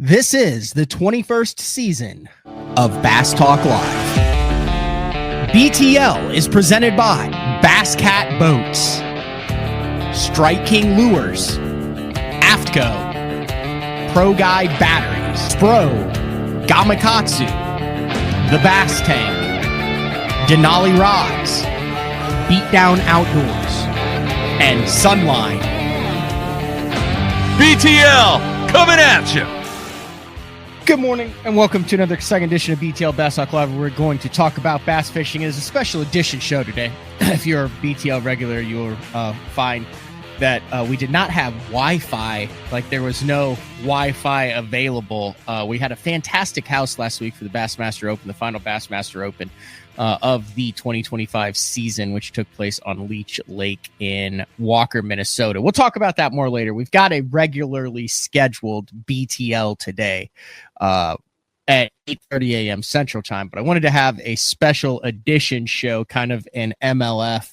This is the 21st season of Bass Talk Live. BTL is presented by Bass Cat Boats, Strike King Lures, AFTCO, Pro Guide Batteries, Spro, Gamakatsu, The Bass Tank, Denali Rods, Beatdown Outdoors, and Sunline. BTL coming at you. Good morning and welcome to another exciting edition of BTL Bass Talk Live. We're going to talk about bass fishing. It is a special edition show today. If you're a BTL regular, you'll find that we did not have Wi-Fi. Like, there was no Wi-Fi available. We had a fantastic house last week for the Bassmaster Open, the final Bassmaster Open of the 2025 season, which took place on Leech Lake in Walker, Minnesota. We'll talk about that more later. We've got a regularly scheduled BTL today at 8:30 a.m. Central Time, but I wanted to have a special edition show, kind of an MLF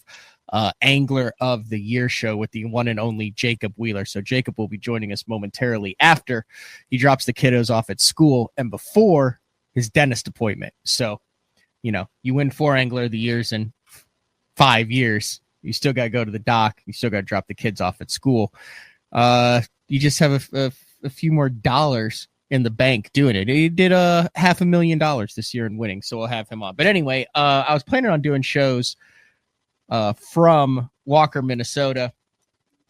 Angler of the Year show with the one and only Jacob Wheeler. So Jacob will be joining us momentarily after he drops the kiddos off at school and before his dentist appointment. So, you know, you win 4 Angler of the Years in 5 years. You still got to go to the dock. You still got to drop the kids off at school. You just have a few more dollars in the bank doing it. He did $500,000 this year in winning, so we'll have him on. But anyway, I was planning on doing shows from Walker, Minnesota.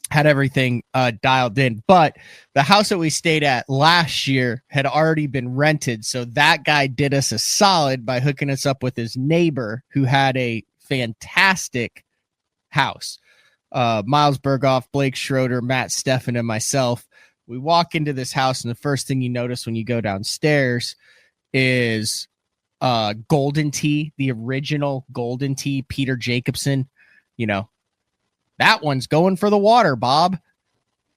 Had everything dialed in, but the house that we stayed at last year had already been rented. So that guy did us a solid by hooking us up with his neighbor who had a fantastic house. Miles Berghoff, Blake Schroeder, Matt Steffen, and myself. We walk into this house, and the first thing you notice when you go downstairs is Golden Tee, the original Golden Tee, Peter Jacobson. You know, that one's going for the water, Bob.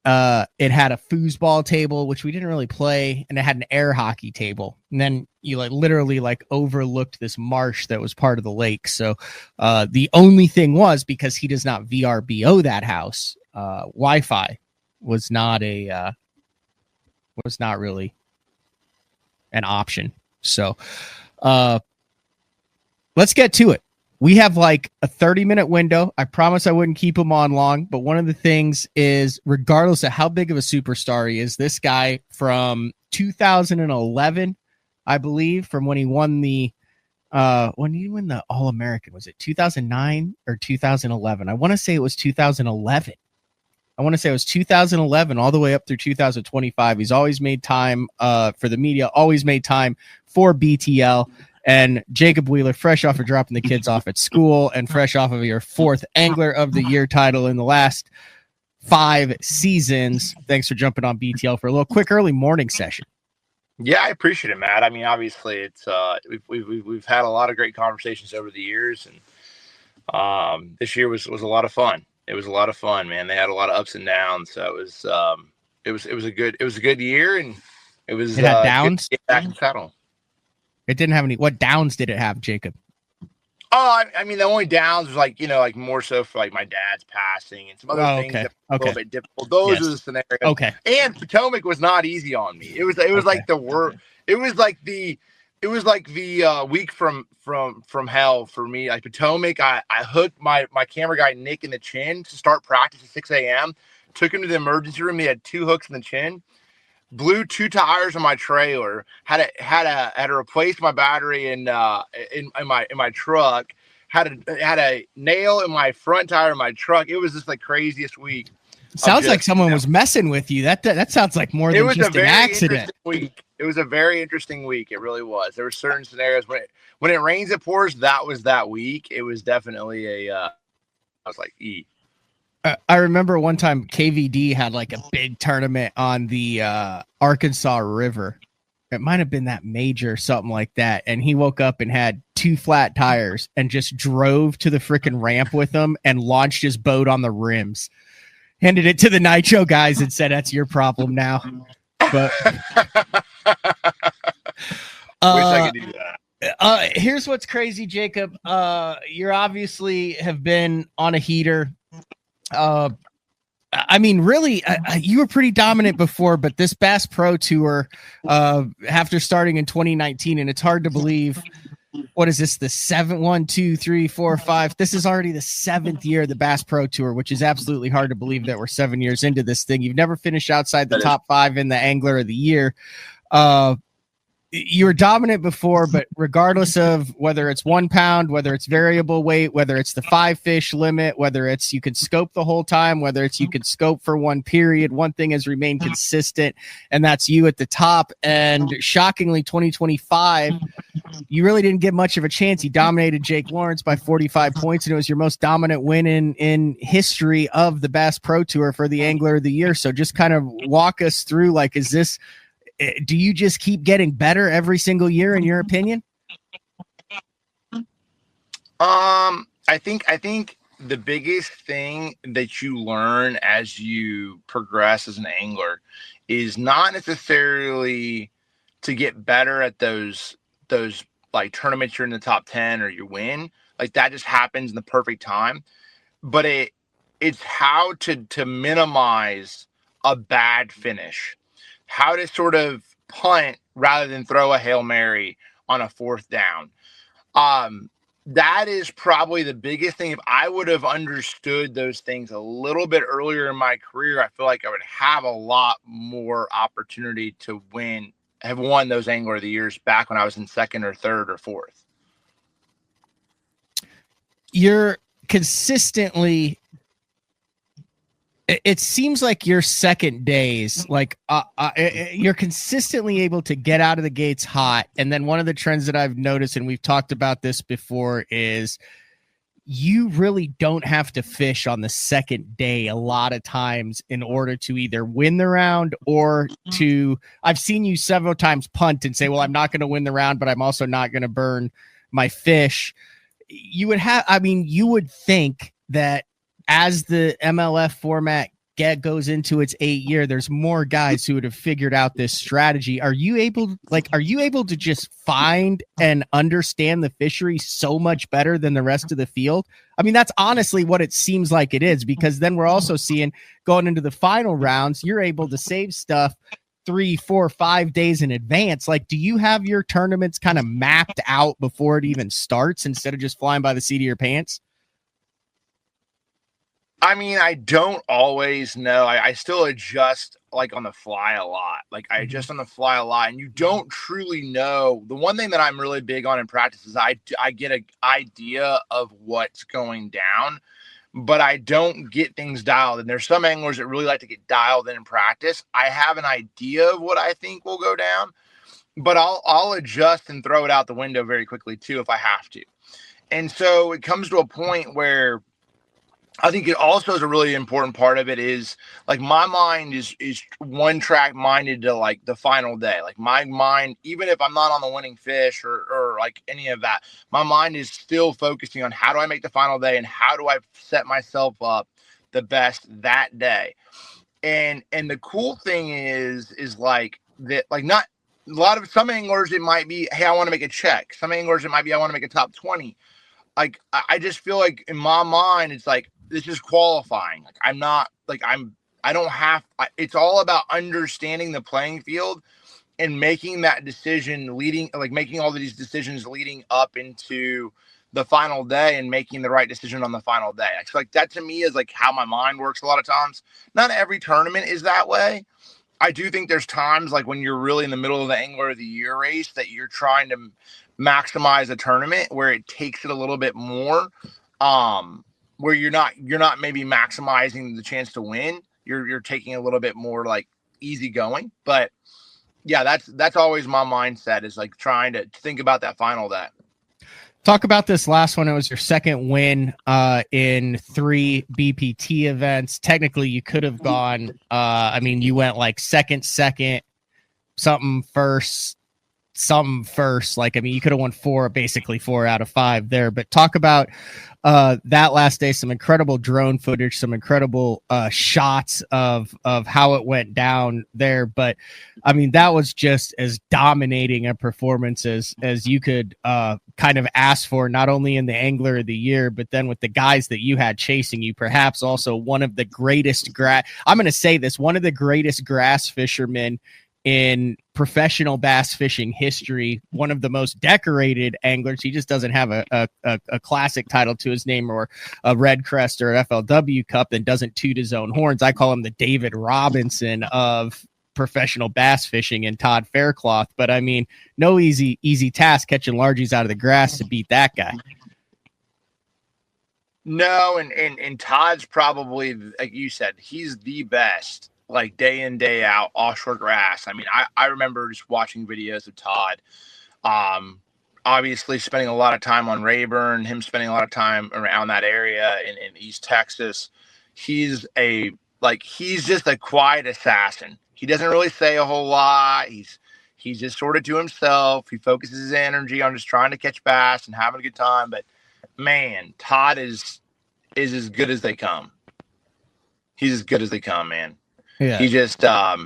It had a foosball table, which we didn't really play, and it had an air hockey table. And then you literally overlooked this marsh that was part of the lake. So the only thing was, because he does not VRBO that house, Wi-Fi was not really an option. So let's get to it. We have like a 30-minute window. I promise I wouldn't keep him on long, but one of the things is, regardless of how big of a superstar he is, this guy from 2011, I believe, from when he won the All-American, was it 2009 or 2011? I want to say it was 2011. all the way up through 2025. He's always made time for the media, always made time for BTL. And Jacob Wheeler, fresh off of dropping the kids off at school and fresh off of your 4th Angler of the Year title in the last 5 seasons. Thanks for jumping on BTL for a little quick early morning session. Yeah, I appreciate it, Matt. I mean, obviously, it's we've had a lot of great conversations over the years, and this year was a lot of fun. It was a lot of fun, man. They had a lot of ups and downs, so it was a good year, and it had downs. Good to get back in saddle. It didn't have any. What downs did it have, Jacob? Oh, I mean, the only downs was more so for my dad's passing and some other things that were a little bit difficult. Those are the scenarios. Okay. And Potomac was not easy on me. It was like the worst. It was like the week from hell for me. Like Potomac, I hooked my camera guy Nick in the chin to start practice at 6 a.m. Took him to the emergency room. He had 2 hooks in the chin. Blew 2 tires on my trailer. Had to replace my battery in my truck. Had a nail in my front tire in my truck. It was just the craziest week. Sounds like someone was messing with you. That sounds like more than just an accident. It was a very interesting week. It really was. There were certain scenarios when it rains, it pours. That was that week. It was definitely I was like, E. I remember one time KVD had a big tournament on the Arkansas River. It might have been that major or something like that. And he woke up and had 2 flat tires and just drove to the freaking ramp with them and launched his boat on the rims. Handed it to the Nitro guys and said, "That's your problem now." But wish I could do that. Here's what's crazy, Jacob. You obviously have been on a heater. I mean, really, you were pretty dominant before, but this Bass Pro Tour, after starting in 2019, and it's hard to believe, what is this, the 1, 2, 3, 4, 5? This is already the 7th year of the Bass Pro Tour, which is absolutely hard to believe that we're 7 years into this thing. You've never finished outside the top 5 in the Angler of the Year. You were dominant before, but regardless of whether it's 1 pound, whether it's variable weight, whether it's the 5 fish limit, whether it's you can scope the whole time, whether it's you can scope for one period, one thing has remained consistent, and that's you at the top. And shockingly, 2025, you really didn't get much of a chance. You dominated Jake Lawrence by 45 points, and it was your most dominant win in history of the Bass Pro Tour for the Angler of the Year. So just kind of walk us through, like, do you just keep getting better every single year, in your opinion? I think the biggest thing that you learn as you progress as an angler is not necessarily to get better at those like tournaments you're in the top 10 or you win. Like, that just happens in the perfect time. But it's how to minimize a bad finish. How to sort of punt rather than throw a Hail Mary on a 4th down. That is probably the biggest thing. If I would have understood those things a little bit earlier in my career, I feel like I would have a lot more opportunity to have won those Angler of the Years back when I was in 2nd or 3rd or 4th. You're consistently, it seems like your second days, like you're consistently able to get out of the gates hot. And then one of the trends that I've noticed, and we've talked about this before, is you really don't have to fish on the second day a lot of times in order to either win the round or I've seen you several times punt and say, well, I'm not going to win the round, but I'm also not going to burn my fish. You would think that as the MLF format goes into its 8th year, there's more guys who would have figured out this strategy. Are you able to just find and understand the fishery so much better than the rest of the field? I mean, that's honestly what it seems like it is, because then we're also seeing going into the final rounds, you're able to save stuff 3, 4, 5 days in advance. Like, do you have your tournaments kind of mapped out before it even starts instead of just flying by the seat of your pants? I mean, I don't always know. I still adjust, like, on the fly a lot. Like, I adjust on the fly a lot, and you don't truly know. The one thing that I'm really big on in practice is I get an idea of what's going down, but I don't get things dialed. And there's some anglers that really like to get dialed in practice. I have an idea of what I think will go down, but I'll adjust and throw it out the window very quickly too if I have to. And so it comes to a point where I think it also is a really important part of it is, like, my mind is one track minded to, like, the final day. Like, my mind, even if I'm not on the winning fish or like any of that, my mind is still focusing on how do I make the final day and how do I set myself up the best that day. And the cool thing is like that, like, not a lot of some anglers, it might be, hey, I want to make a check. Some anglers, it might be, I want to make a top 20. Like, I just feel like in my mind, it's like, this is qualifying. Like, I'm not, like, it's all about understanding the playing field and making that decision making all of these decisions leading up into the final day and making the right decision on the final day. I feel like that, to me, is like how my mind works a lot of times. Not every tournament is that way. I do think there's times, like, when you're really in the middle of the Angler of the Year race, that you're trying to maximize a tournament where it takes it a little bit more, where you're not maybe maximizing the chance to win. You're taking a little bit more, like, easy going. But yeah, that's always my mindset, is like trying to think about that final day. Talk about this last one. It was your second win in 3 BPT events. Technically, you could have gone. You went like second, something first, some first. Like, I mean, you could have won basically 4 out of 5 there. But talk about that last day, some incredible drone footage, some incredible shots of how it went down there. But I mean, that was just as dominating a performance as you could kind of ask for, not only in the Angler of the Year, but then with the guys that you had chasing you, perhaps also one of the greatest I'm going to say this, one of the greatest grass fishermen in professional bass fishing history, one of the most decorated anglers. He just doesn't have a classic title to his name or a Red Crest or FLW Cup, and doesn't toot his own horns. I call him the David Robinson of professional bass fishing, and Todd Faircloth. But I mean, no easy task catching largies out of the grass to beat that guy. No, and Todd's probably, like you said, he's the best, like day in, day out, offshore grass. I mean, I remember just watching videos of Todd, obviously spending a lot of time on Rayburn, him spending a lot of time around that area in East Texas. He's just a quiet assassin. He doesn't really say a whole lot. He's just sort of to himself. He focuses his energy on just trying to catch bass and having a good time. But man, Todd is as good as they come. He's as good as they come, man. Yeah. He just, I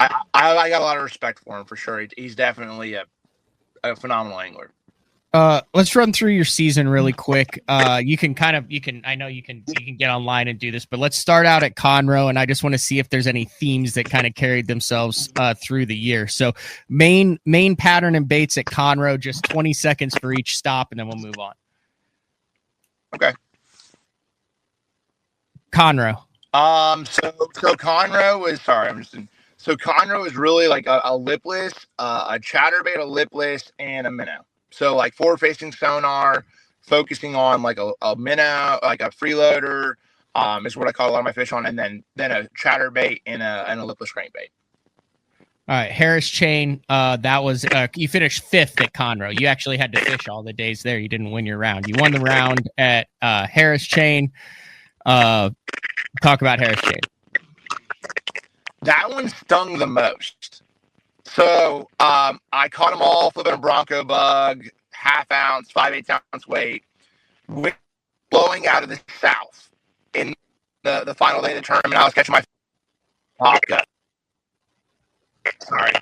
got a lot of respect for him for sure. He's definitely a phenomenal angler. Let's run through your season really quick. I know you can get online and do this, but let's start out at Conroe. And I just want to see if there's any themes that kind of carried themselves, through the year. So main pattern and baits at Conroe, just 20 seconds for each stop, and then we'll move on. Okay. Conroe. So Conroe is really like a lipless, a chatterbait, a lipless, and a minnow. So like forward facing sonar, focusing on like a minnow, like a freeloader, is what I call a lot of my fish on, and then a chatterbait and a lipless crankbait. All right, Harris chain. That was you finished 5th at Conroe. You actually had to fish all the days there. You didn't win your round. You won the round at Harris chain. Talk about Harris chain. That one stung the most. So I caught them all flipping a Bronco bug, 1/2 ounce, 5/8 ounce weight, blowing out of the south. In the final day of the tournament, I was catching my vodka. Sorry.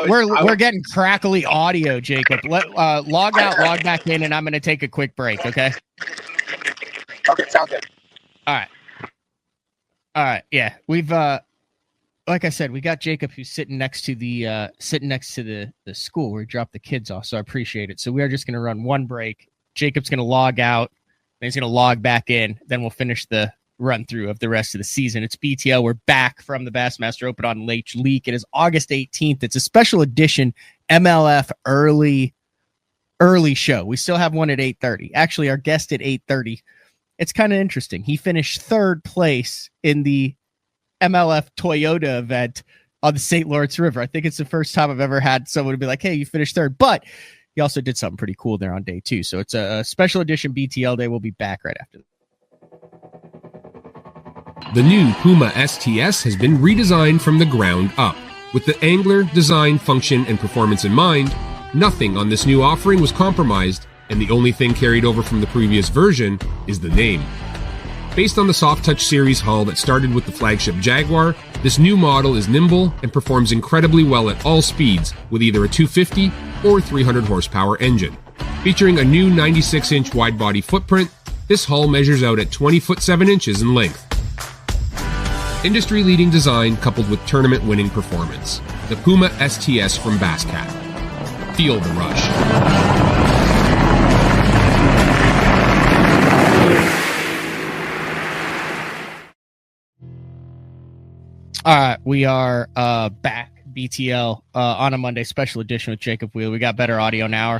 We're getting crackly audio, Jacob. Log out, log back in, and I'm going to take a quick break. Okay. Okay, sounds good. All right. Yeah, we've like I said, we got Jacob, who's sitting next to the school where we dropped the kids off. So I appreciate it. So we are just going to run one break. Jacob's going to log out, and he's going to log back in. Then we'll finish the run through of the rest of the season. It's BTL. We're back from the Bassmaster Open on Lake Leak. It is August 18th. It's a special edition MLF early show. We still have one at 8:30. Actually, our guest at 8:30. It's kind of interesting. He finished 3rd place in the MLF Toyota event on the St. Lawrence River. I think it's the first time I've ever had someone be like, hey, you finished 3rd. But he also did something pretty cool there on day 2. So it's a special edition BTL day. We'll be back right after this. The new Puma STS has been redesigned from the ground up. With the angler, design, function, and performance in mind, nothing on this new offering was compromised, and the only thing carried over from the previous version is the name. Based on the Soft Touch series hull that started with the flagship Jaguar, this new model is nimble and performs incredibly well at all speeds with either a 250 or 300 horsepower engine. Featuring a new 96-inch wide-body footprint, this hull measures out at 20 foot 7 inches in length. Industry-leading design coupled with tournament-winning performance. The Puma STS from Basscat. Feel the rush. All right, we are back, BTL, on a Monday special edition with Jacob Wheel. We got better audio now.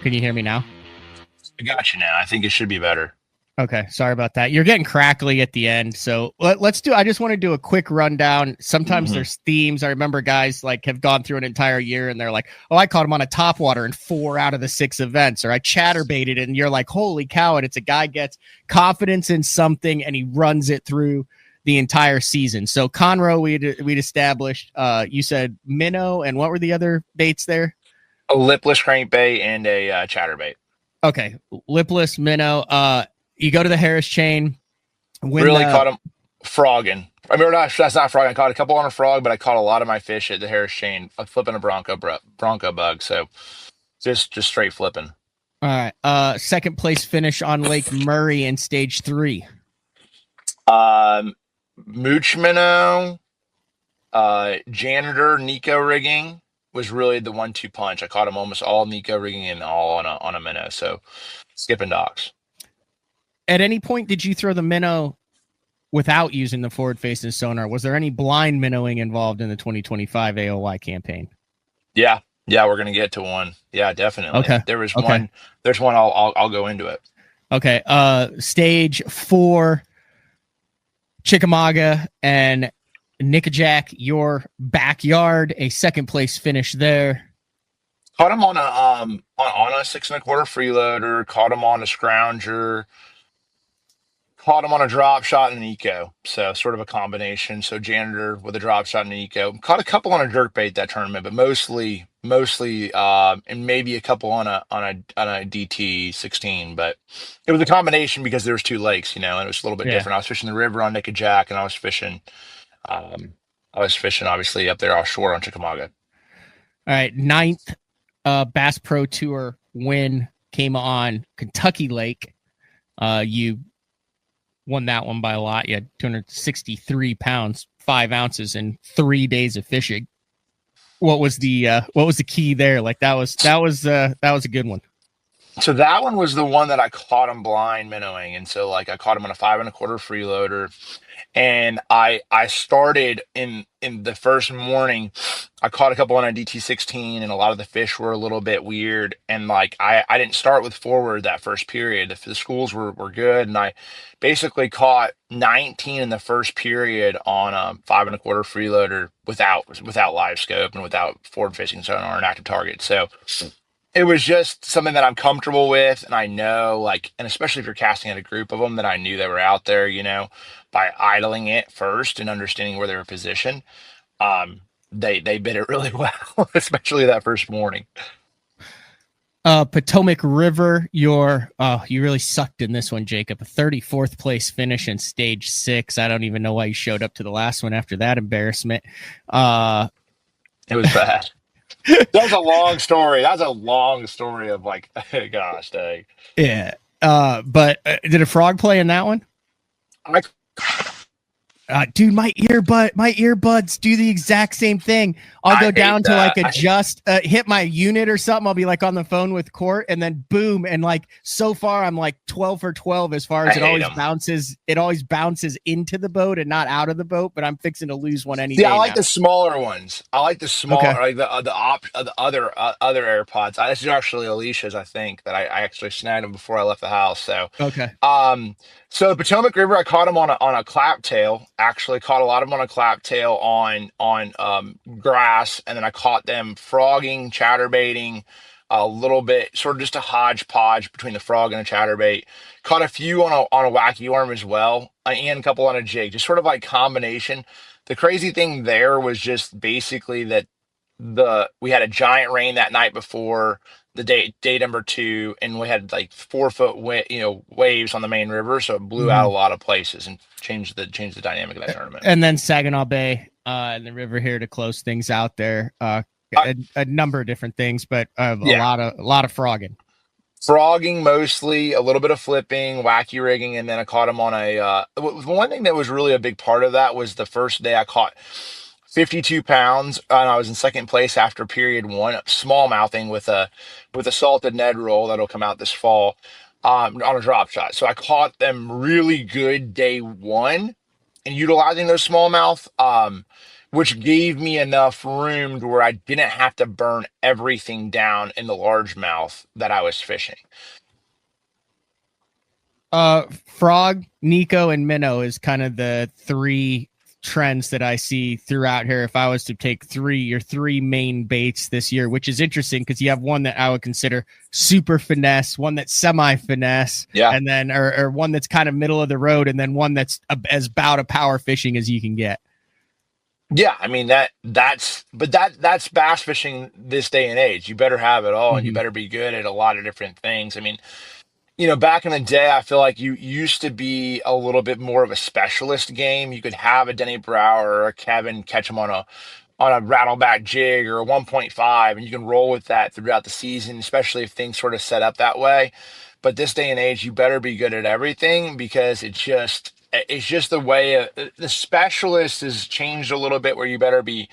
Can you hear me now? I got you now. I think it should be better. Okay, sorry about that. You're getting crackly at the end, so let's do. I just want to do a quick rundown. Sometimes there's themes. I remember guys like have gone through an entire year and they're like, "Oh, I caught him on a topwater in 4 out of the 6 events," or I chatterbaited, and you're like, "Holy cow!" And it's a guy gets confidence in something and he runs it through the entire season. So Conroe, we'd established. You said minnow, and what were the other baits there? A lipless crankbait and a chatterbait. Okay, lipless minnow. You go to the Harris chain. Really caught him frogging. I mean, that's not frogging. I caught a couple on a frog, but I caught a lot of my fish at the Harris chain, flipping a bronco bug. So just straight flipping. All right. Second place finish on Lake Murray in stage 3. Mooch minnow, janitor Nico rigging was really the 1-2 punch. I caught him almost all Nico rigging and all on a minnow. So skipping docks. At any point, did you throw the minnow without using the forward-facing sonar? Was there any blind minnowing involved in the 2025 AOY campaign? Yeah, we're gonna get to one. Yeah, definitely. Okay, there was one. There's one. I'll go into it. Okay. Stage 4, Chickamauga and Nickajack, your backyard, a second place finish there. Caught him on a 6 1/4 freeloader. Caught him on a scrounger. Caught him on a drop shot and an eco, so sort of a combination. So janitor with a drop shot and an eco. Caught a couple on a jerkbait that tournament, but mostly, and maybe a couple on a DT 16. But it was a combination because there was 2 lakes, and it was a little bit different. I was fishing the river on Nickajack, and I was fishing obviously up there offshore on Chickamauga. All right, 9th Bass Pro Tour win came on Kentucky Lake. You won that one by a lot. You had 263 pounds, 5 ounces in 3 days of fishing. What was the key there? Like that was a good one. So that one was the one that I caught him blind minnowing. And so like I caught him on a 5 1/4 freeloader. And I started in the first morning, I caught a couple on a DT 16 and a lot of the fish were a little bit weird. And like, I didn't start with forward that first period. The schools were good. And I basically caught 19 in the first period on a 5 1/4 freeloader without live scope and without forward facing sonar and active target. So it was just something that I'm comfortable with. And I know like, and especially if you're casting at a group of them that I knew they were out there, by idling it first and understanding where they were positioned, they bid it really well, especially that first morning. Potomac River, you really sucked in this one, Jacob. A 34th place finish in stage 6. I don't even know why you showed up to the last one after that embarrassment. It was bad. That's a long story. That's a long story of like, gosh dang. Yeah. But did a frog play in that one? Dude, my earbuds do the exact same thing. I'll go down to like adjust, hit my unit or something. I'll be like on the phone with Court, and then boom, and like so far I'm like 12 for 12 as far as it always bounces. It always bounces into the boat and not out of the boat. But I'm fixing to lose one any day. Yeah, I like the smaller ones. I like the smaller, like the other AirPods. This is actually Alicia's, I think, that I actually snagged them before I left the house. So okay. So the Potomac River, I caught them on a claptail. Actually, caught a lot of them on a claptail on grass, and then I caught them frogging, chatterbaiting, a little bit, sort of just a hodgepodge between the frog and a chatterbait. Caught a few on a wacky worm as well, and a couple on a jig, just sort of like combination. The crazy thing there was just basically that we had a giant rain that night before the day number 2, and we had like 4 foot waves on the main river, so it blew out a lot of places and changed the dynamic of that tournament. And then Saginaw Bay and the river here to close things out there. A number of different things, but a lot of frogging. Frogging mostly, a little bit of flipping, wacky rigging, and then I caught him on one thing that was really a big part of that was the first day I caught 52 pounds, and I was in second place after period 1, smallmouthing with a salted Ned roll that'll come out this fall on a drop shot. So I caught them really good day 1 and utilizing those smallmouth, which gave me enough room to where I didn't have to burn everything down in the largemouth that I was fishing. Frog, Nico, and minnow is kind of the 3 trends that I see throughout here. If I was to take your three main baits this year, which is interesting because you have one that I would consider super finesse, one that's semi finesse, and then or one that's kind of middle of the road, and then one that's as about a power fishing as you can get. Yeah, I mean that's bass fishing this day and age. You better have it all, and you better be good at a lot of different things. I mean, back in the day, I feel like you used to be a little bit more of a specialist game. You could have a Denny Brower or a Kevin catch them on a rattleback jig or a 1.5, and you can roll with that throughout the season, especially if things sort of set up that way. But this day and age, you better be good at everything because it's just the way the specialist has changed a little bit, where you better be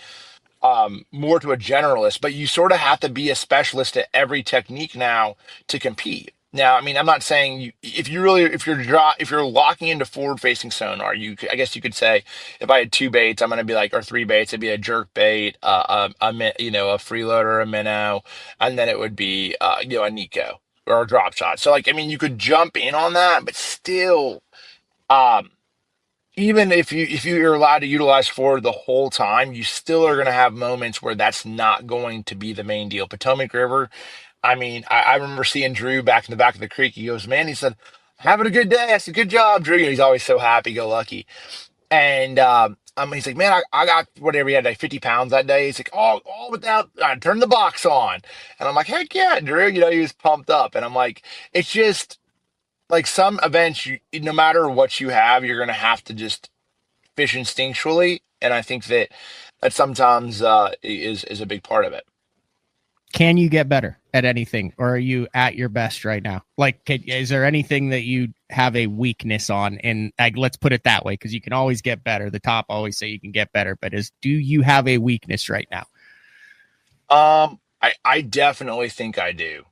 more to a generalist, but you sort of have to be a specialist at every technique now to compete. Now, I mean, I'm not saying if you're locking into forward facing sonar, I guess you could say if I had two baits, I'm going to be like, or three baits, it'd be a jerk bait, a freeloader, a minnow, and then it would be, a Nico or a drop shot. So like, I mean, you could jump in on that, but still, even if you're allowed to utilize forward the whole time, you still are going to have moments where that's not going to be the main deal. Potomac River, I mean, I remember seeing Drew back in the back of the creek. He goes, man, he said, having a good day. I said, good job, Drew. And he's always so happy-go-lucky. And he's like, man, I got whatever he had, like 50 pounds that day. He's like, all without, I turned the box on. And I'm like, heck yeah, Drew. He was pumped up. And I'm like, it's just like some events, no matter what you have, you're going to have to just fish instinctually. And I think that sometimes is a big part of it. Can you get better at anything, or are you at your best right now? Like, is there anything that you have a weakness on? And let's put it that way, because you can always get better. The top always say you can get better, but do you have a weakness right now? I definitely think I do.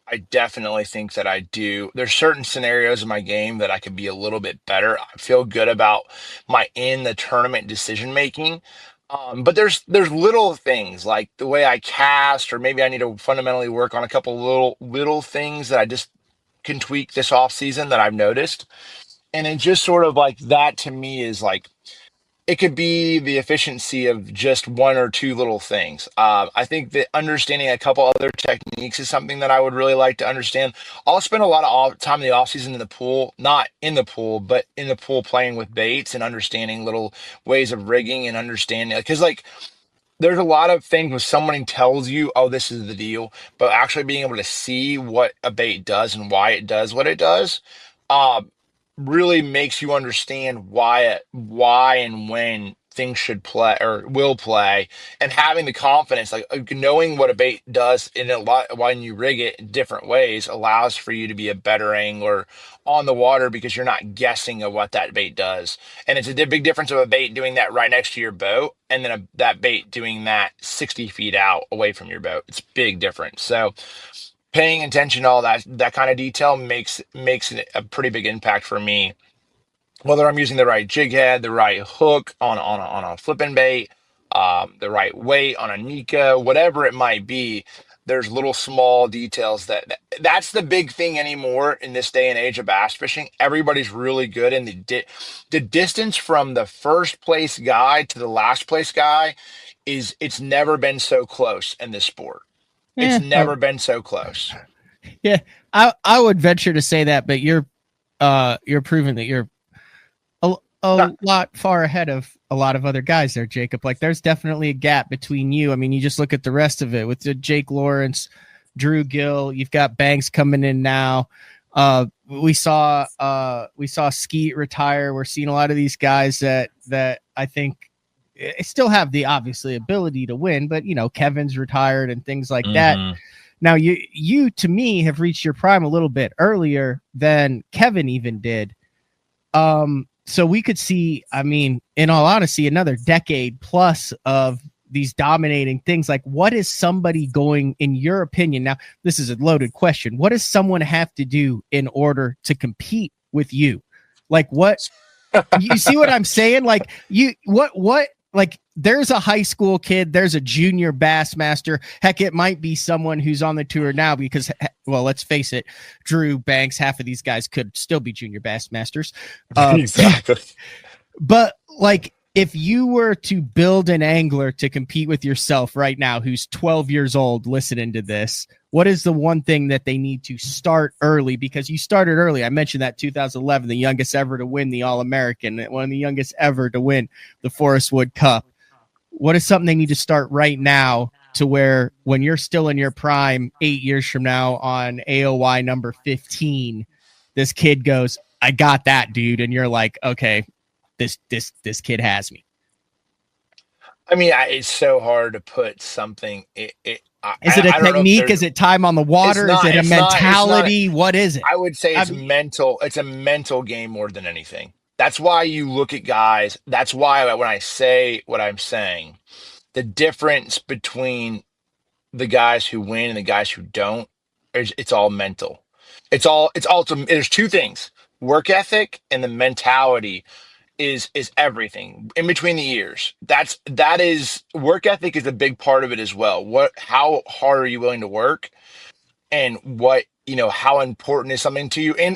I definitely think that I do. There's certain scenarios in my game that I could be a little bit better. I feel good about my in the tournament decision making. But there's little things like the way I cast, or maybe I need to fundamentally work on a couple little things that I just can tweak this off season that I've noticed. And it just sort of like that to me is like, it could be the efficiency of just one or two little things. I think that understanding a couple other techniques is something that I would really like to understand. I'll spend a lot of time in the off season in the pool, not in the pool, but in the pool playing with baits and understanding little ways of rigging and understanding. Because like, there's a lot of things when someone tells you, oh, this is the deal, but actually being able to see what a bait does and why it does what it does, really makes you understand why and when things should play or will play, and having the confidence, like knowing what a bait does in a lot when you rig it in different ways, allows for you to be a better angler on the water because you're not guessing of what that bait does. And it's a big difference of a bait doing that right next to your boat and then that bait doing that 60 feet out away from your boat. It's a big difference. So paying attention to all that kind of detail makes it a pretty big impact for me. Whether I'm using the right jig head, the right hook on a flipping bait, the right weight on a Nika, whatever it might be, there's little small details that's the big thing anymore in this day and age of bass fishing. Everybody's really good in the distance from the first place guy to the last place guy it's never been so close in this sport. It's never been so close. Yeah, I would venture to say that, but you're proving that you're a lot far ahead of a lot of other guys there, Jacob. Like, there's definitely a gap between you. I mean, you just look at the rest of it with the Jake Lawrence, Drew Gill. You've got Banks coming in now. We saw Skeet retire. We're seeing a lot of these guys that I think still have the obviously ability to win, but Kevin's retired and things like that. Now you to me have reached your prime a little bit earlier than Kevin even did. So we could see, I mean, in all honesty, another decade plus of these dominating things. Like, what is somebody going, in your opinion? Now, this is a loaded question. What does someone have to do in order to compete with you? Like, what, you see what I'm saying? Like, like, there's a high school kid, there's a junior Bassmaster. Heck, it might be someone who's on the tour now because, well, let's face it, Drew, Banks, half of these guys could still be junior Bassmasters. Exactly. But like, If you were to build an angler to compete with yourself right now, who's 12 years old listening to this, what is the one thing that they need to start early? Because you started early. I mentioned that 2011, the youngest ever to win the All-American, one of the youngest ever to win the Forest Wood Cup. What is something they need to start right now to where when you're still in your prime 8 years from now on AOY number 15, this kid goes, I got that, dude. And you're like, okay, this kid has me. I mean, it's so hard to put something. Is it a technique? Is it time on the water? Is it a mentality? What is it? I would say it's mental. It's a mental game more than anything. That's why you look at guys. That's why when I say what I'm saying, the difference between the guys who win and the guys who don't, it's all mental. There's two things: work ethic and the mentality is everything in between the ears. That is work ethic is a big part of it as well. How hard are you willing to work, and how important is something to you, and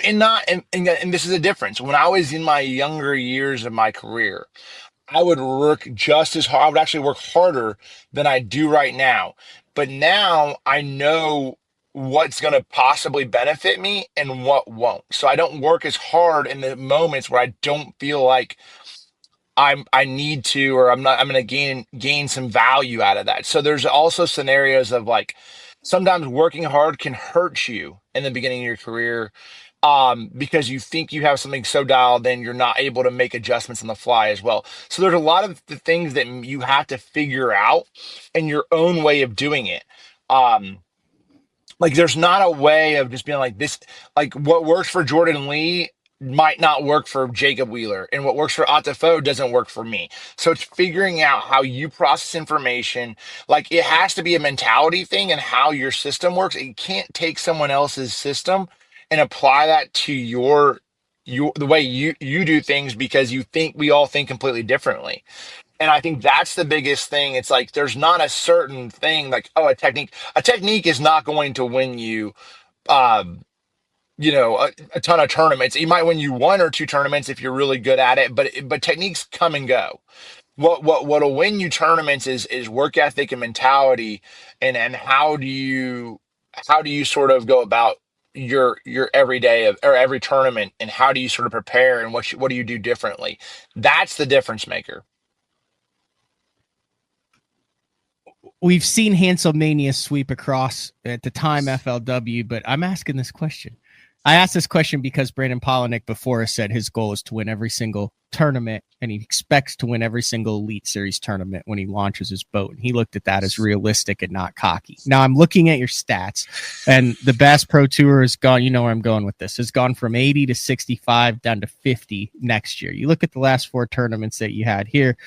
this is a difference. When I was in my younger years of my career, I would work just as hard. I would actually work harder than I do right now. But now I know what's going to possibly benefit me and what won't. So I don't work as hard in the moments where I don't feel like I need to, or I'm going to gain some value out of that. So there's also scenarios of like, sometimes working hard can hurt you in the beginning of your career, because you think you have something so dialed in, you're not able to make adjustments on the fly as well. So there's a lot of the things that you have to figure out in your own way of doing it. Like there's not a way of just being like this, like what works for Jordan Lee might not work for Jacob Wheeler, and what works for Atafo doesn't work for me. So it's figuring out how you process information. Like it has to be a mentality thing and how your system works. You can't take someone else's system and apply that to the way you do things, because we all think completely differently. And I think that's the biggest thing. It's like there's not a certain thing like, a technique. A technique is not going to win you a ton of tournaments. You might win you one or two tournaments if you're really good at it, but techniques come and go. What'll win you tournaments is work ethic and mentality, and how do you sort of go about your every day or every tournament, and how do you sort of prepare, and what do you do differently? That's the difference maker. We've seen Hanselmania sweep across at the time FLW, but I'm asking this question. I asked this question because Brandon Polinick before us said his goal is to win every single tournament, and he expects to win every single Elite Series tournament when he launches his boat. And he looked at that as realistic and not cocky. Now I'm looking at your stats, and the Bass Pro Tour has gone, you know where I'm going with this, has gone from 80 to 65 down to 50 next year. You look at the last four tournaments that you had here.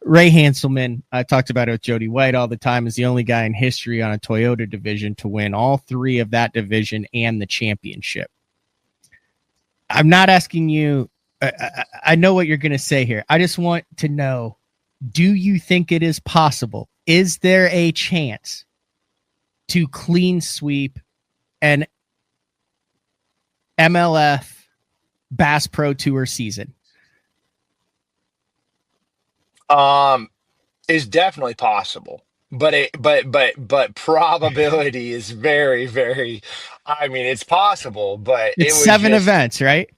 Ray Hanselman, I talked about it with Jody White all the time, is the only guy in history on a Toyota division to win all three of that division and the championship. I'm not asking you, I know what you're going to say here. I just want to know, do you think it is possible? Is there a chance to clean sweep an MLF Bass Pro Tour season? Is definitely possible, but probability is very, very, I mean, it's possible, but it's 7 events, right?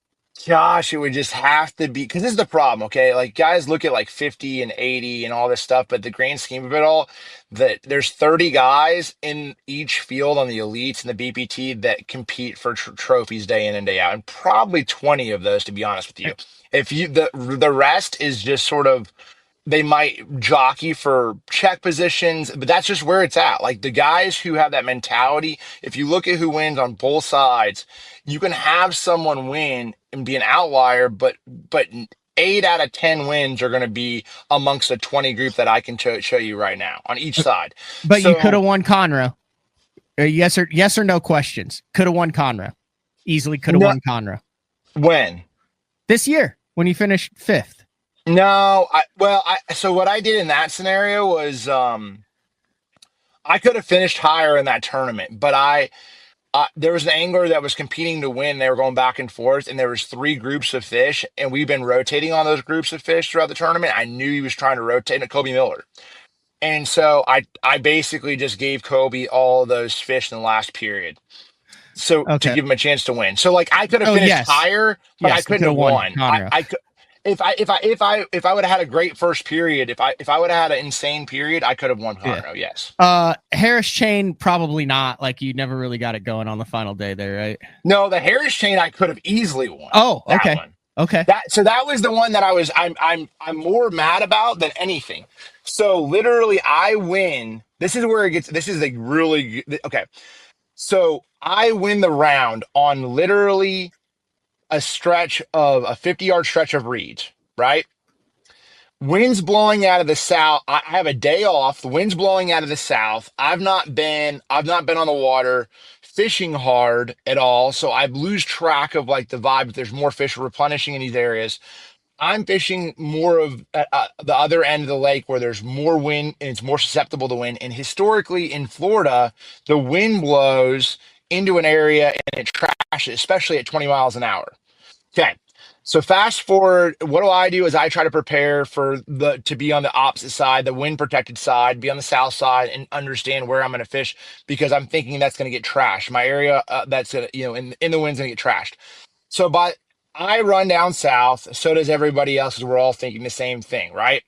Gosh, it would just have to be, because this is the problem. Okay. Like guys look at like 50 and 80 and all this stuff, but the grand scheme of it all, that there's 30 guys in each field on the elites and the BPT that compete for trophies day in and day out. And probably 20 of those, to be honest with you. If the rest is just sort of, they might jockey for check positions, but that's just where it's at. Like the guys who have that mentality, if you look at who wins on both sides, you can have someone win and be an outlier, but 8 out of 10 wins are going to be amongst the 20 group that I can show you right now on each side. But you could have won Conroe. Yes or no questions. Could have won Conroe. Easily could have won Conroe. When? This year, when you finished 5th. No, so what I did in that scenario was I could have finished higher in that tournament, but There was an angler that was competing to win. They were going back and forth, and there was 3 groups of fish, and we've been rotating on those groups of fish throughout the tournament. I knew he was trying to rotate, and Kobe Miller. And so I basically just gave Kobe all those fish in the last period. So to give him a chance to win. So like I could have finished higher, but I couldn't have won. I could if I would have had a great first period, if I would have had an insane period, I could have won Conroe. Yes. Harris chain, probably not. Like you never really got it going on the final day there, right? No, the Harris chain I could have easily won. Oh, okay. Okay. That was the one that I'm more mad about than anything. So literally I win. This is like really okay. So I win the round on literally a stretch of a 50-yard stretch of reeds, right? Wind's blowing out of the south. I have a day off. The wind's blowing out of the south. I've not been on the water fishing hard at all. So I lose track of like the vibe. There's more fish replenishing in these areas. I'm fishing more of the other end of the lake where there's more wind and it's more susceptible to wind. And historically in Florida, the wind blows into an area and it trashes, especially at 20 miles an hour. Okay. So fast forward, what do? Is I try to prepare to be on the opposite side, the wind protected side, be on the south side and understand where I'm going to fish because I'm thinking that's going to get trashed. My area that's going to, in the wind's going to get trashed. So I run down south. So does everybody else because we're all thinking the same thing, right?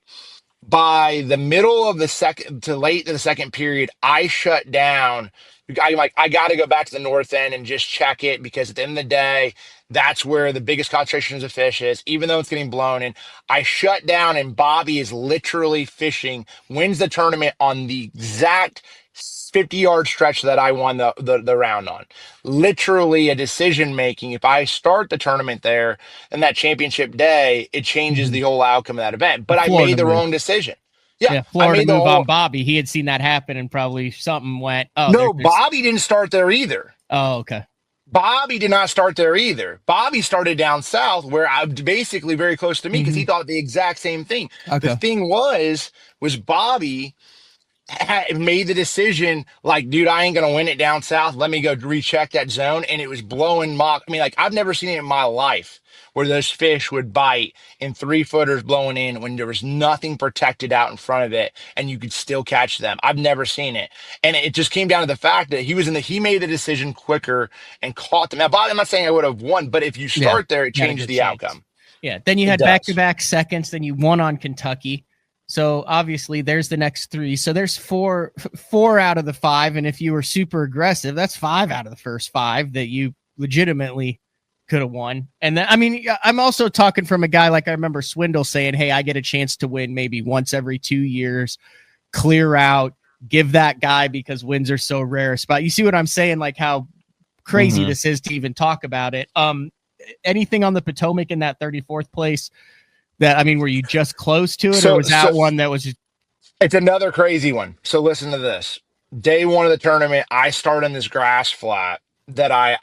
By the middle of the second to late in the second period, I shut down. I'm like, I got to go back to the north end and just check it because at the end of the day, that's where the biggest concentrations of fish is, even though it's getting blown in. I shut down and Bobby is literally fishing, wins the tournament on the exact 50-yard stretch that I won the round on. Literally a decision making. If I start the tournament there and that championship day, it changes the whole outcome of that event. But I made the wrong decision. Yeah, Florida move on Bobby. He had seen that happen and probably something went. Oh no, Bobby didn't start there either. Oh, okay. Bobby did not start there either. Bobby started down south where I basically very close to me because he thought the exact same thing. Okay. The thing was Bobby made the decision like, dude, I ain't gonna win it down south. Let me go recheck that zone, and it was blowing mock. I mean, like I've never seen it in my life where those fish would bite in 3-footers blowing in when there was nothing protected out in front of it, and you could still catch them. I've never seen it, and it just came down to the fact that he made the decision quicker and caught them. Now, Bobby, I'm not saying I would have won, but if you start there, it changes the outcome. Yeah. Then you had back-to-back seconds. Then you won on Kentucky. So obviously there's the next 3. So there's four out of the 5. And if you were super aggressive, that's 5 out of the first 5 that you legitimately could have won. And then, I mean, I'm also talking from a guy like I remember Swindle saying, hey, I get a chance to win maybe once every 2 years, clear out, give that guy because wins are so rare. Spot. You see what I'm saying? Like how crazy this is to even talk about it. Anything on the Potomac in that 34th place? That, I mean, were you just close to it, or was that one that was just... It's another crazy one. So listen to this. Day 1 of the tournament, I start on this grass flat that I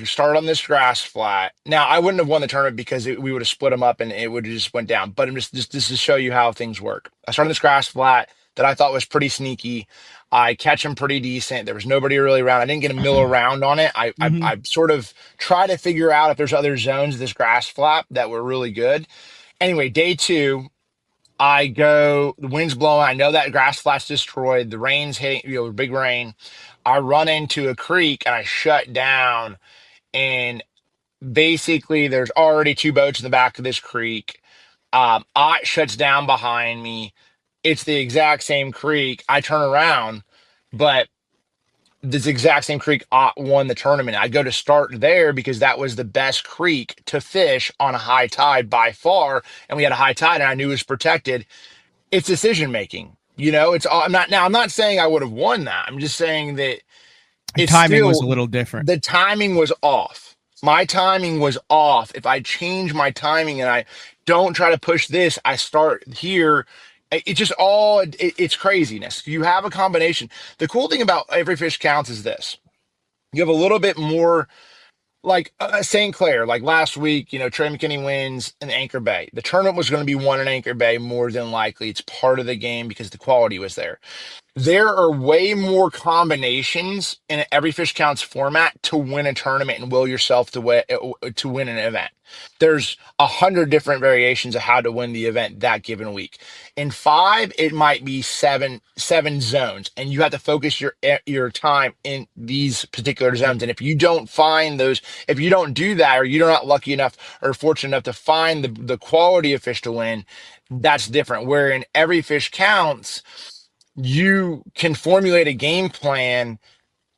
started on this grass flat. Now, I wouldn't have won the tournament because we would have split them up and it would have just went down. But I'm just to show you how things work. I started on this grass flat that I thought was pretty sneaky. I catch them pretty decent. There was nobody really around. I didn't get a mill around on it. I sort of try to figure out if there's other zones of this grass flat that were really good. Anyway, day 2, I go, the wind's blowing. I know that grass flat's destroyed. The rain's hitting, big rain. I run into a creek and I shut down. And basically there's already 2 boats in the back of this creek. It shuts down behind me. It's the exact same creek. I turn around, but this exact same creek won the tournament. I go to start there because that was the best creek to fish on a high tide by far. And we had a high tide and I knew it was protected. It's decision making, I'm not saying I would have won that. I'm just saying that the timing was a little different. The timing was off. My timing was off. If I change my timing and I don't try to push this, I start here. It's just it's craziness. You have a combination. The cool thing about Every Fish Counts is this. You have a little bit more like St. Clair, like last week, Trey McKinney wins in Anchor Bay. The tournament was going to be won in Anchor Bay more than likely. It's part of the game because the quality was there. there are way more combinations in every fish counts format to win a tournament and will yourself to win an event. There's 100 different variations of how to win the event that given week. In five, it might be seven zones, and you have to focus your time in these particular zones. And if you don't find those, if you don't do that, or you're not lucky enough or fortunate enough to find the quality of fish to win, that's different. Where in every fish counts, you can formulate a game plan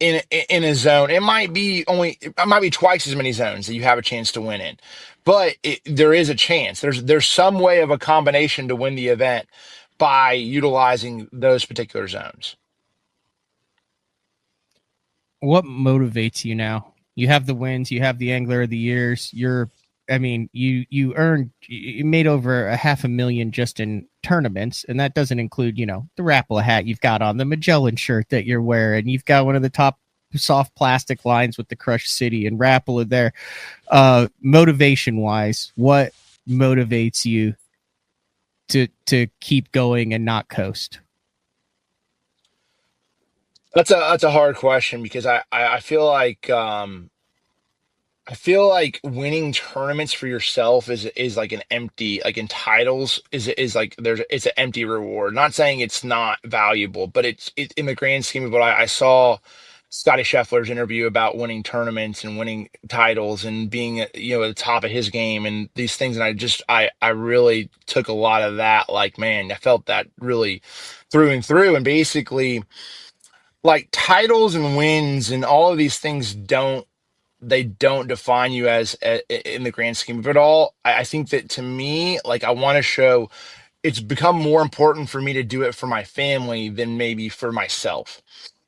in a zone. It might be twice as many zones that you have a chance to win in, but there is a chance. There's some way of a combination to win the event by utilizing those particular zones. What motivates you now? You have the wins, you have the Angler of the Years. You made over $500,000 just in tournaments, and that doesn't include, the Rapala hat you've got on, the Magellan shirt that you're wearing. You've got one of the top soft plastic lines with the Crush City and Rapala there. Motivation wise, what motivates you to keep going and not coast? That's a hard question, because I feel like winning tournaments for yourself is like an empty, like in titles is like it's an empty reward. Not saying it's not valuable, but it's in the grand scheme of what I saw Scotty Scheffler's interview about winning tournaments and winning titles and being at the top of his game and these things. And I really took a lot of that. Like, man, I felt that really through and through. And basically, like, titles and wins and all of these things don't define you as in the grand scheme of it all. I think that, to me, like, I want to show it's become more important for me to do it for my family than maybe for myself.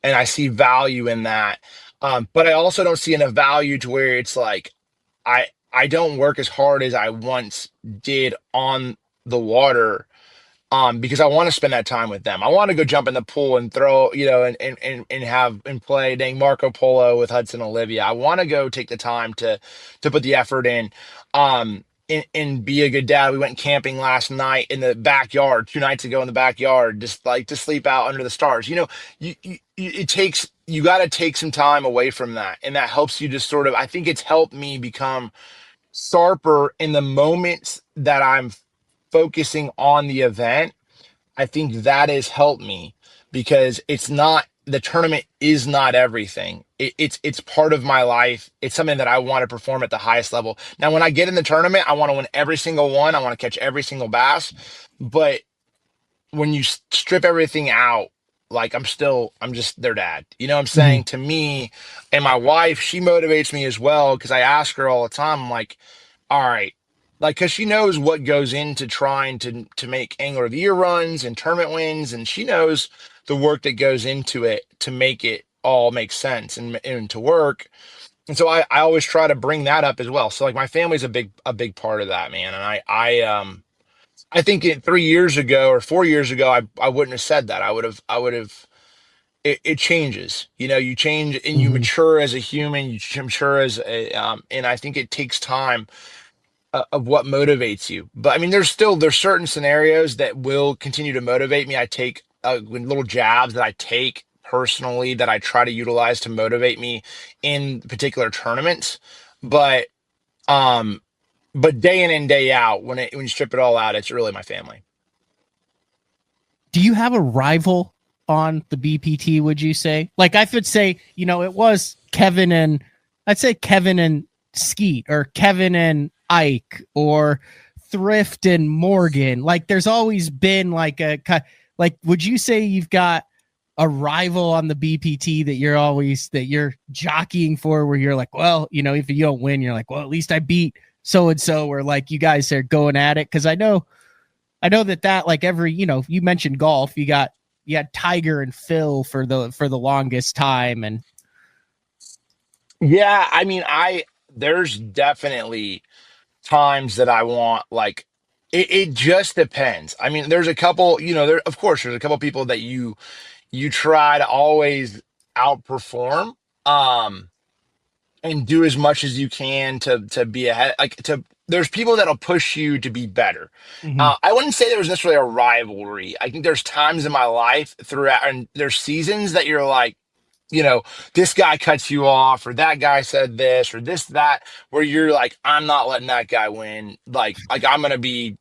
And I see value in that. But I also don't see enough value to where it's like, I don't work as hard as I once did on the water, because I want to spend that time with them. I want to go jump in the pool and throw, and play dang Marco Polo with Hudson Olivia. I want to go take the time to put the effort in, and be a good dad. We went camping last night in the backyard, 2 nights ago in the backyard, just like to sleep out under the stars. You got to take some time away from that, and that helps you just sort of. I think it's helped me become sharper in the moments that I'm focusing on the event. I think that has helped me, because the tournament is not everything. It's part of my life. It's something that I want to perform at the highest level. Now, when I get in the tournament, I want to win every single one. I want to catch every single bass. But when you strip everything out, like, I'm just their dad. You know what I'm saying? To me, and my wife, she motivates me as well, because I ask her all the time, I'm like, all right, like, because she knows what goes into trying to make Angler of the Year runs and tournament wins, and she knows the work that goes into it to make it all make sense and to work. And so I always try to bring that up as well. So, like, my family's a big part of that, man. And I think 3 years ago or 4 years ago, I wouldn't have said that. I would have. It changes, you change and you mature as a human, you mature as and I think it takes time of what motivates you. But I mean, there's certain scenarios that will continue to motivate me. I take little jabs that I take personally that I try to utilize to motivate me in particular tournaments. But day in and day out, when you strip it all out, it's really my family. Do you have a rival on the BPT, would you say? Like, I would say, it was Kevin and Skeet, or Kevin and Ike, or Thrift and Morgan. Like, there's always been like would you say you've got a rival on the BPT that you're jockeying for, where you're like, well, if you don't win, you're like, well, at least I beat so-and-so, or like you guys are going at it? Cause I know that like every, you mentioned golf, you had Tiger and Phil for the longest time. And yeah, I mean, there's definitely times that I want, like, it just depends. I mean, there's a couple, of course there's a couple people that you try to always outperform, and do as much as you can to be ahead, like, there's people that'll push you to be better. I wouldn't say there was necessarily a rivalry. I think there's times in my life throughout, and there's seasons that you're like, this guy cuts you off, or that guy said this, or this, that, where you're like, I'm not letting that guy win. Like I'm going to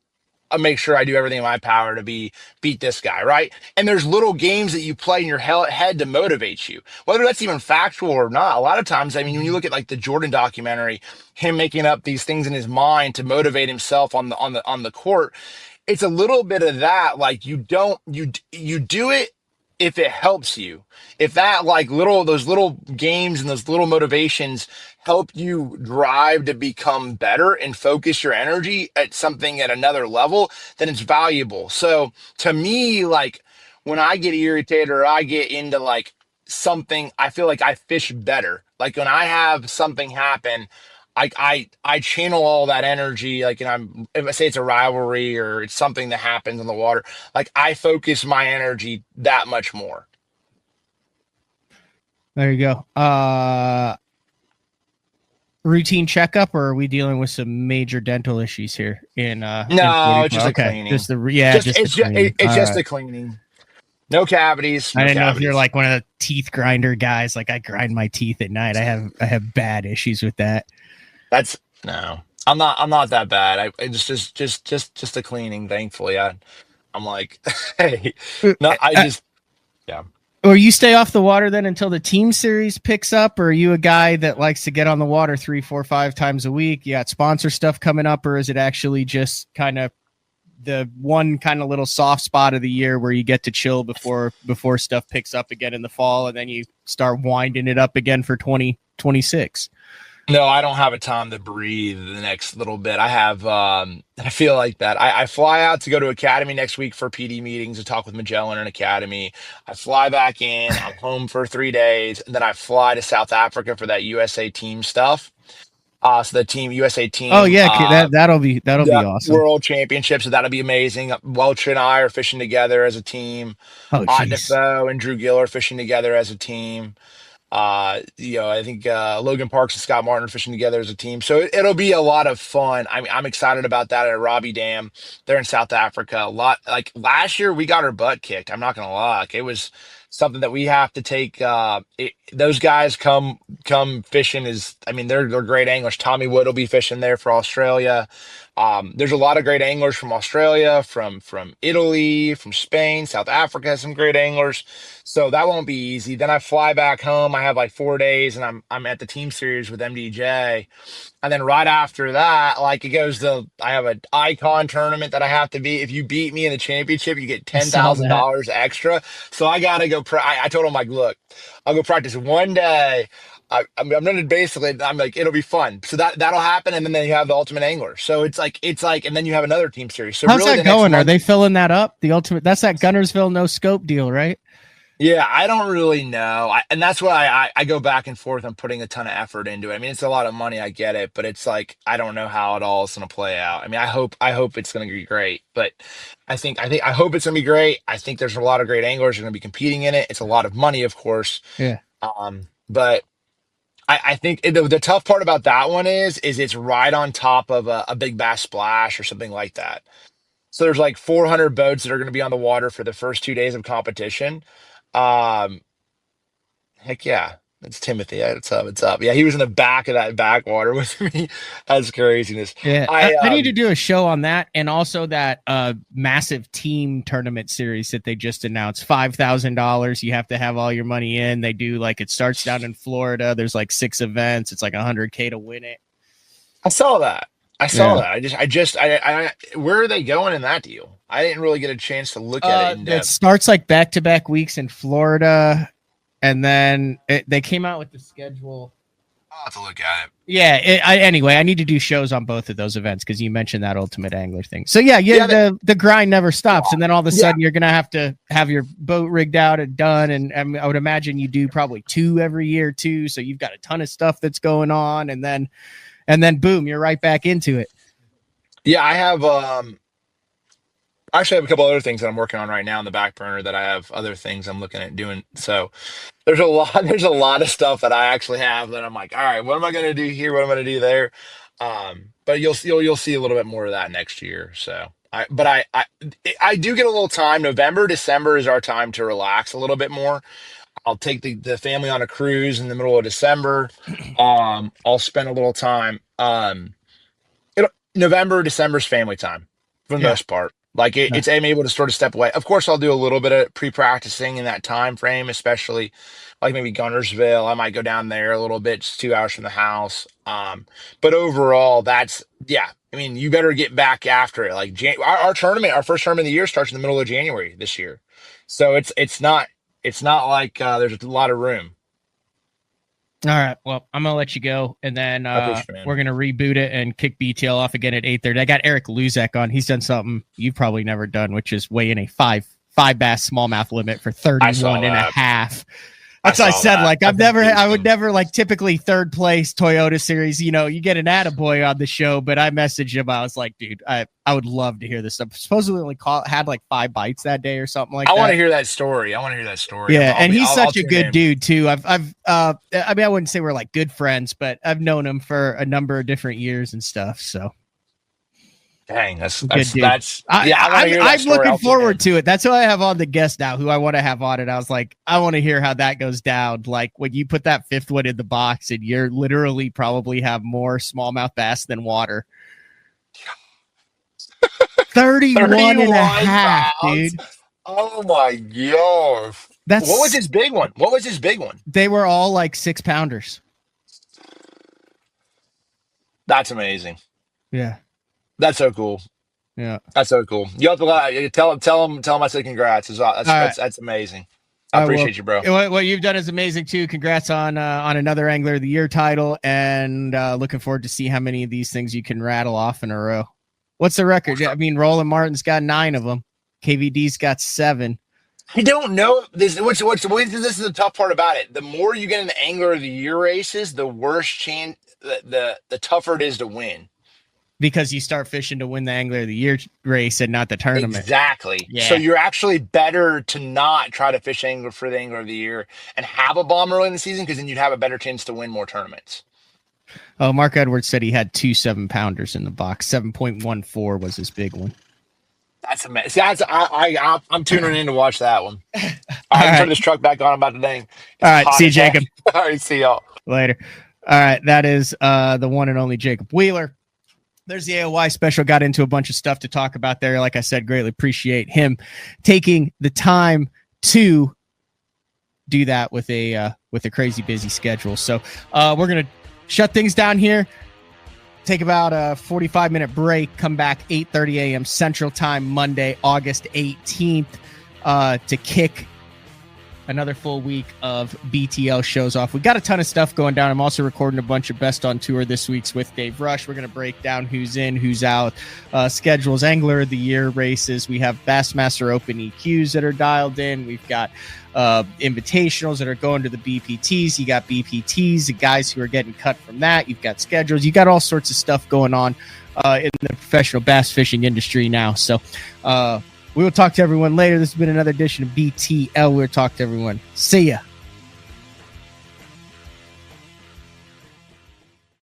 I'll make sure I do everything in my power to beat this guy, right? And there's little games that you play in your head to motivate you, whether that's even factual or not. A lot of times, I mean, when you look at like the Jordan documentary, him making up these things in his mind to motivate himself on the court, it's a little bit of that. Like you do it if it helps you. If that like those little games and those little motivations help you drive to become better and focus your energy at something at another level, then it's valuable. So to me, like when I get irritated or I get into like something, I feel like I fish better. Like when I have something happen, I channel all that energy, like, and if I say it's a rivalry or it's something that happens in the water, like I focus my energy that much more. There you go. Routine checkup, or are we dealing with some major dental issues here? No, it's just a cleaning. Just the cleaning. No cavities. I didn't know if you're like one of the teeth grinder guys. Like I grind my teeth at night. I have bad issues with that. No, I'm not that bad. It's just a cleaning. Thankfully, I'm like, hey, no, yeah. Or you stay off the water then until the team series picks up, or are you a guy that likes to get on the water 3, 4, 5 times a week? You got sponsor stuff coming up, or is it actually just kind of the one kind of little soft spot of the year where you get to chill before stuff picks up again in the fall, and then you start winding it up again for 2026? No, I don't have a time to breathe the next little bit. I feel like that. I fly out to go to Academy next week for PD meetings to talk with Magellan and Academy. I fly back in. I'm home for 3 days, and then I fly to South Africa for that USA team stuff. So the USA team. Oh yeah, that'll be awesome. World Championship, so that'll be amazing. Welch and I are fishing together as a team. Defoe and Drew Gill are fishing together as a team. I think Logan Parks and Scott Martin are fishing together as a team, so it'll be a lot of fun. I'm excited about that at Robbie Dam. They're in South Africa. A lot like last year, we got our butt kicked. I'm not gonna lie, like, it was something that we have to take. Those guys come fishing they're great anglers. Tommy Wood will be fishing there for Australia. There's a lot of great anglers from Australia, from Italy, from Spain, South Africa, some great anglers. So that won't be easy. Then I fly back home. I have like 4 days, and I'm at the team series with MDJ. And then right after that, like I have an icon tournament that I have to beat. If you beat me in the championship, you get $10,000 extra. So I gotta go. I told him, like, look, I'll go practice one day. I'm gonna basically. I'm like, it'll be fun. So that'll happen, and then you have the Ultimate Angler. So it's like, and then you have another team series. So how's really that going? Are they filling that up? The Ultimate. That's that Gunnersville no scope deal, right? Yeah, I don't really know. And that's why I go back and forth on putting a ton of effort into it. I mean, it's a lot of money, I get it, but it's like, I don't know how it all is going to play out. I mean, I hope it's going to be great, but I hope it's going to be great. I think there's a lot of great anglers who are going to be competing in it. It's a lot of money, of course. Yeah. But I think the tough part about that one is it's right on top of a big bass splash or something like that. So there's like 400 boats that are going to be on the water for the first 2 days of competition. Heck yeah, it's Timothy. What's up? Yeah, he was in the back of that backwater with me. That's craziness. Yeah, I need to do a show on that, and also that massive team tournament series that they just announced. $5,000. You have to have all your money in. They do, like, it starts down in Florida. There's like 6 events. It's like $100K to win it. I saw that. Where are they going in that deal? I didn't really get a chance to look at it in depth. It starts like back-to-back weeks in Florida, and then they came out with the schedule. I'll have to look at it. Yeah. Anyway, I need to do shows on both of those events because you mentioned that Ultimate Angler thing. So yeah, the grind never stops, and then all of a sudden you're gonna have to have your boat rigged out and done, and I would imagine you do probably 2 every year too. So you've got a ton of stuff that's going on, and then boom, you're right back into it. Yeah, I have actually have a couple other things that I'm working on right now in the back burner that I have other things I'm looking at doing. So there's a lot of stuff that I actually have that I'm like, all right, what am I going to do here? What am I going to do there? But you'll see a little bit more of that next year. So I do get a little time. November, December is our time to relax a little bit more. I'll take the family on a cruise in the middle of December. I'll spend a little time. November, December's family time for the most part. Like I'm able to sort of step away. Of course, I'll do a little bit of pre-practicing in that time frame, especially like maybe Gunnersville. I might go down there a little bit, just 2 hours from the house. But overall, I mean, you better get back after it. Like our tournament, our first tournament of the year starts in the middle of January this year, so it's not like there's a lot of room. All right. Well, I'm going to let you go, and then we're going to reboot it and kick BTL off again at 8:30. I got Eric Luzak on. He's done something you've probably never done, which is weigh in a five bass smallmouth limit for 31 and a half. That's what I said. Like I would never like typically third place Toyota series, you get an attaboy on the show, but I messaged him. I was like, dude, I would love to hear this stuff. Supposedly only had like 5 bites that day or something like that. I want to hear that story. Yeah. And he's such a good dude too. I mean, I wouldn't say we're like good friends, but I've known him for a number of different years and stuff. So. Dang, I'm looking forward to it. That's who I have on the guest now, who I want to have on it. I was like, I want to hear how that goes down. Like when you put that 5th one in the box and you're literally probably have more smallmouth bass than water. 31 and a half, dude. Oh my gosh. What was his big one? They were all like 6-pounders. That's amazing. Yeah. That's so cool. Yeah, that's so cool. You have to tell him I said congrats. That's amazing. I appreciate you, bro. What you've done is amazing too. Congrats on another Angler of the Year title, and looking forward to see how many of these things you can rattle off in a row. What's the record? I mean, Roland Martin's got 9 of them. KVD's got 7. I don't know. This is the tough part about it. The more you get in the Angler of the Year races, the worse chance, the tougher it is to win. Because you start fishing to win the Angler of the Year race and not the tournament. Exactly. Yeah. So you're actually better to not try to fish for the Angler of the Year and have a bomb early in the season, because then you'd have a better chance to win more tournaments. Oh, Mark Edwards said he had 2 7-pounders in the box. 7.14 was his big one. That's amazing. See, I'm tuning in to watch that one. I can turn this truck back on about the thing. All right. See you, Jacob. All right. See y'all later. All right. That is the one and only Jacob Wheeler. There's the AOY special. Got into a bunch of stuff to talk about there. Like I said, greatly appreciate him taking the time to do that with a crazy busy schedule. So we're going to shut things down here. Take about a 45-minute break. Come back 8:30 a.m. Central Time, Monday, August 18th, to kick another full week of BTL shows off. We got a ton of stuff going down. I'm also recording a bunch of Best on Tour this week's with Dave Rush. We're going to break down who's in, who's out, schedules, Angler of the Year races. We have Bassmaster Open EQs that are dialed in. We've got invitationals that are going to the BPTs. You got BPTs, the guys who are getting cut from that. You've got schedules. You got all sorts of stuff going on in the professional bass fishing industry now. So, we will talk to everyone later. This has been another edition of BTL. We'll talk to everyone. See ya.